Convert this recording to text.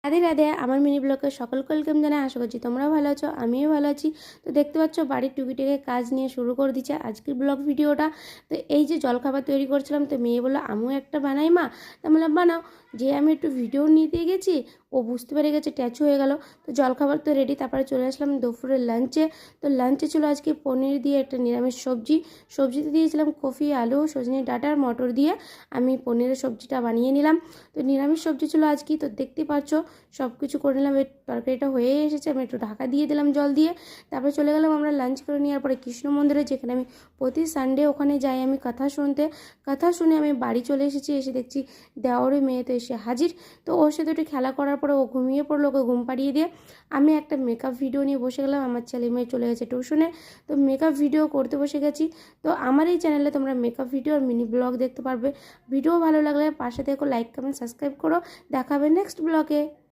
রাধে রাধে, আমার মিনি ব্লগে সকলকে ওয়েলকাম জানাই। আশা করছি তোমরাও ভালো আছো, আমিও ভালো আছি। তো দেখতে পাচ্ছ বাড়ির টুকিটাকি কাজ নিয়ে শুরু করে দিচ্ছে আজকের ব্লগ ভিডিওটা। তো এই যে জলখাবার তৈরি করছিলাম, তো মেয়ে বললো আমিও একটা বানাই মা। তো বললাম বানাও। যে আমি একটু ভিডিও নিতে গেছি, ও বুঝতে পেরে গেছে, ট্যাচু হয়ে গেল। তো জলখাবার তো রেডি, তারপরে চলে আসলাম দুপুরের লাঞ্চে। তো লাঞ্চে ছিল আজকে পনির দিয়ে একটা নিরামিষ সবজি। সবজিতে দিয়েছিলাম কফি, আলু, সজনে ডাঁটা আর মটর দিয়ে আমি পনিরের সবজিটা বানিয়ে নিলাম। তো নিরামিষ সবজি ছিল আজকে। তো দেখতে পাচ্ছ সব কিছু করে নিলাম, এই তরকারিটা হয়ে এসেছে, আমি একটু ঢাকা দিয়ে দিলাম জল দিয়ে। তারপরে চলে গেলাম আমরা লাঞ্চ করে নেওয়ার পরে কৃষ্ণ মন্দিরে, যেখানে আমি প্রতি সানডে ওখানে যাই আমি কথা শুনতে। কথা শুনে আমি বাড়ি চলে এসেছি, এসে দেখছি দেওয়ারের মেয়ে তো এসে হাজির। তো ওর সাথে একটু খেলা করার পরে ও ঘুমিয়ে পড়লো, ওকে ঘুম পাড়িয়ে দিয়ে আমি একটা মেকআপ ভিডিও নিয়ে বসে গেলাম। আমার ছেলে মেয়ে চলে গেছে টিউশনে, তো মেকআপ ভিডিও করতে বসে গেছি। তো আমার এই চ্যানেলে তোমরা মেকআপ ভিডিও আর মিনি ব্লগ দেখতে পারবে। ভিডিও ভালো লাগলে পাশে দেখো, লাইক কমেন্ট সাবস্ক্রাইব করো। দেখাবে নেক্সট ব্লগে।